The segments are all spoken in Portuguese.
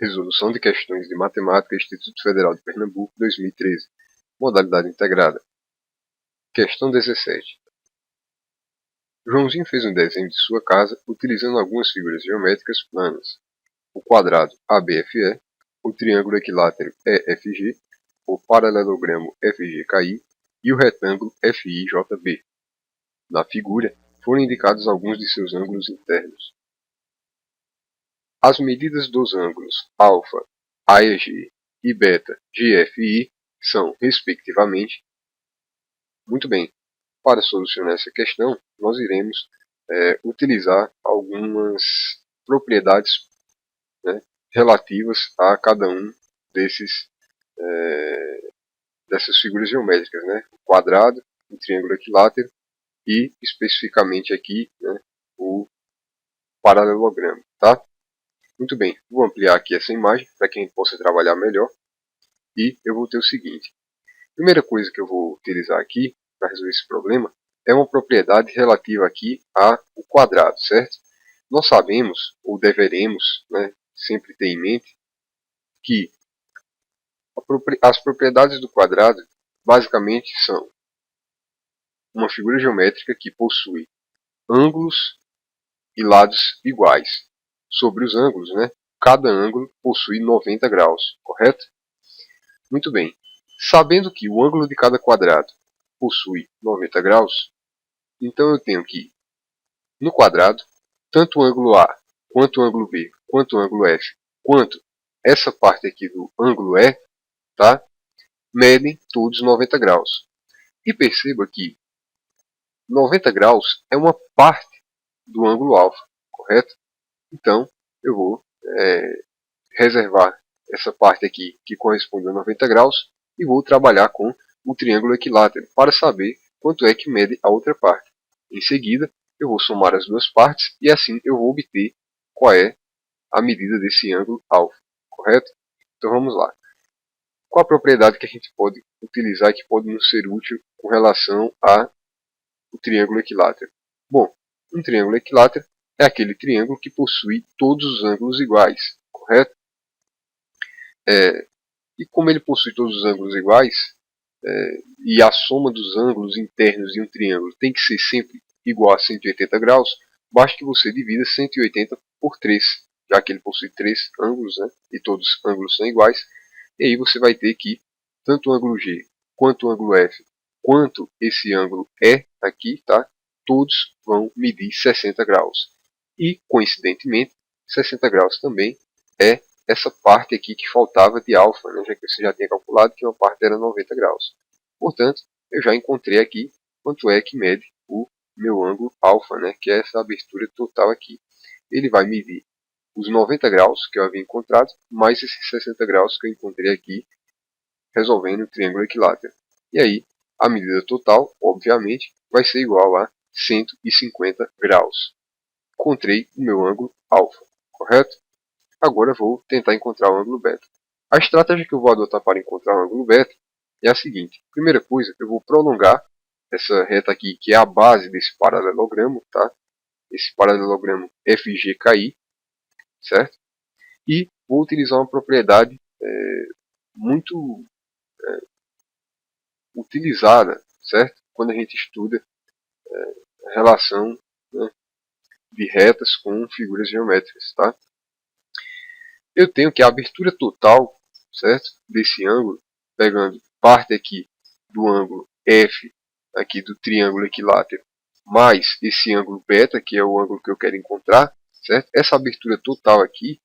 Resolução de questões de matemática, Instituto Federal de Pernambuco, 2013. Modalidade integrada. Questão 17. Joãozinho fez um desenho de sua casa utilizando algumas figuras geométricas planas. O quadrado ABFE, o triângulo equilátero EFG, o paralelogramo FGKI e o retângulo FIJB. Na figura, foram indicados alguns de seus ângulos internos. As medidas dos ângulos alfa, AEG e beta, GFI, são, respectivamente. Muito bem, para solucionar essa questão, nós iremos utilizar algumas propriedades, né, relativas a cada um dessas figuras geométricas, né? O quadrado, o triângulo equilátero e, especificamente aqui, né, o paralelogramo. Tá? Muito bem, vou ampliar aqui essa imagem para que a gente possa trabalhar melhor. E eu vou ter o seguinte. A primeira coisa que eu vou utilizar aqui para resolver esse problema é uma propriedade relativa aqui ao quadrado, certo? Nós sabemos, ou deveremos, né, sempre ter em mente, que as propriedades do quadrado basicamente são uma figura geométrica que possui ângulos e lados iguais. Sobre os ângulos, né, cada ângulo possui 90 graus, correto? Muito bem. Sabendo que o ângulo de cada quadrado possui 90 graus, então eu tenho que, no quadrado, tanto o ângulo A, quanto o ângulo B, quanto o ângulo F, quanto essa parte aqui do ângulo E, tá? Medem todos 90 graus. E perceba que 90 graus é uma parte do ângulo alfa, correto? Então, eu vou reservar essa parte aqui que corresponde a 90 graus e vou trabalhar com o triângulo equilátero para saber quanto é que mede a outra parte. Em seguida, eu vou somar as duas partes e assim eu vou obter qual é a medida desse ângulo alfa, correto? Então vamos lá. Qual a propriedade que a gente pode utilizar que pode nos ser útil com relação ao triângulo equilátero? Bom, um triângulo equilátero é aquele triângulo que possui todos os ângulos iguais, correto? E como ele possui todos os ângulos iguais, e a soma dos ângulos internos de um triângulo tem que ser sempre igual a 180 graus, basta que você divida 180 por 3, já que ele possui 3 ângulos, né, e todos os ângulos são iguais, e aí você vai ter que tanto o ângulo G, quanto o ângulo F, quanto esse ângulo E aqui, tá, todos vão medir 60 graus. E, coincidentemente, 60 graus também é essa parte aqui que faltava de alfa, né, já que você já tinha calculado que uma parte era 90 graus. Portanto, eu já encontrei aqui quanto é que mede o meu ângulo alfa, né, que é essa abertura total aqui. Ele vai medir os 90 graus que eu havia encontrado, mais esses 60 graus que eu encontrei aqui, resolvendo o triângulo equilátero. E aí, a medida total, obviamente, vai ser igual a 150 graus. Encontrei o meu ângulo alfa, correto? Agora vou tentar encontrar o ângulo beta. A estratégia que eu vou adotar para encontrar o ângulo beta é a seguinte. Primeira coisa, eu vou prolongar essa reta aqui, que é a base desse paralelogramo, tá? Esse paralelogramo FGKI, certo? E vou utilizar uma propriedade muito utilizada, certo? Quando a gente estuda a relação, né, de retas com figuras geométricas, tá? Eu tenho que a abertura total, certo, desse ângulo, pegando parte aqui do ângulo F, aqui do triângulo equilátero, mais esse ângulo beta, que é o ângulo que eu quero encontrar, certo? Essa abertura total aqui,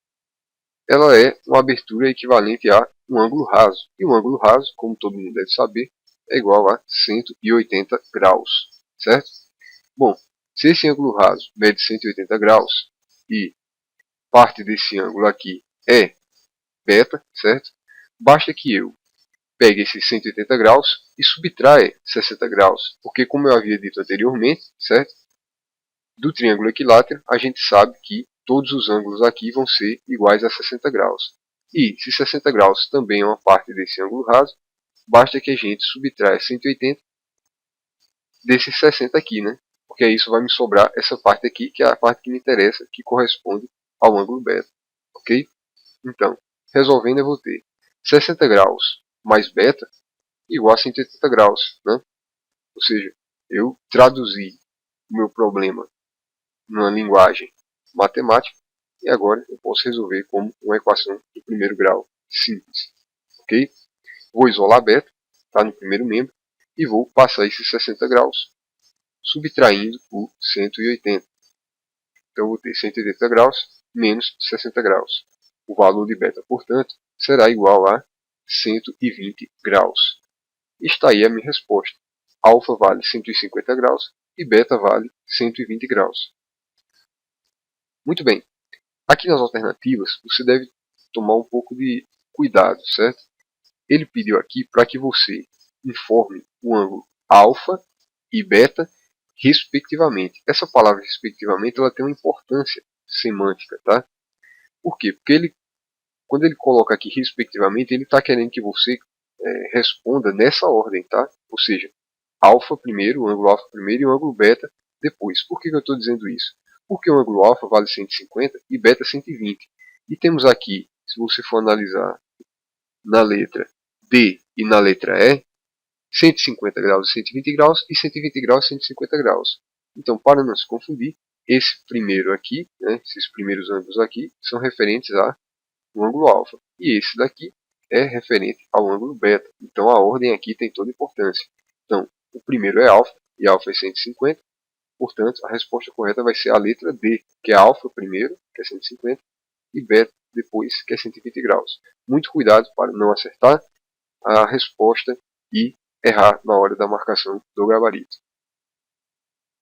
ela é uma abertura equivalente a um ângulo raso. E um ângulo raso, como todo mundo deve saber, é igual a 180 graus, certo? Bom, se esse ângulo raso mede 180 graus e parte desse ângulo aqui é beta, certo? Basta que eu pegue esses 180 graus e subtraia 60 graus, porque como eu havia dito anteriormente, certo? Do triângulo equilátero, a gente sabe que todos os ângulos aqui vão ser iguais a 60 graus. E se 60 graus também é uma parte desse ângulo raso, basta que a gente subtraia 180 desses 60 aqui, né? Porque aí isso vai me sobrar essa parte aqui, que é a parte que me interessa, que corresponde ao ângulo beta, ok? Então, resolvendo eu vou ter 60 graus mais beta igual a 180 graus, né? Ou seja, eu traduzi o meu problema numa linguagem matemática e agora eu posso resolver como uma equação de primeiro grau simples, ok? Vou isolar beta, tá, no primeiro membro, e vou passar esses 60 graus, subtraindo o 180. Então eu vou ter 180 graus menos 60 graus. O valor de beta, portanto, será igual a 120 graus. Está aí a minha resposta. Alfa vale 150 graus e beta vale 120 graus. Muito bem. Aqui nas alternativas, você deve tomar um pouco de cuidado, certo? Ele pediu aqui para que você informe o ângulo alfa e beta, respectivamente. Essa palavra respectivamente ela tem uma importância semântica, tá? Por quê? Porque quando ele coloca aqui respectivamente, ele está querendo que você responda nessa ordem, tá? Ou seja, alfa primeiro, o ângulo alfa primeiro e o ângulo beta depois. Por que eu estou dizendo isso? Porque o ângulo alfa vale 150 e beta 120. E temos aqui, se você for analisar na letra D e na letra E, 150 graus e 120 graus e 120 graus e 150 graus. Então, para não se confundir, esse primeiro aqui, né, esses primeiros ângulos aqui, são referentes ao ângulo alfa. E esse daqui é referente ao ângulo beta. Então, a ordem aqui tem toda a importância. Então, o primeiro é alfa, e alfa é 150. Portanto, a resposta correta vai ser a letra D, que é alfa primeiro, que é 150, e beta depois, que é 120 graus. Muito cuidado para não acertar a resposta e errar na hora da marcação do gabarito.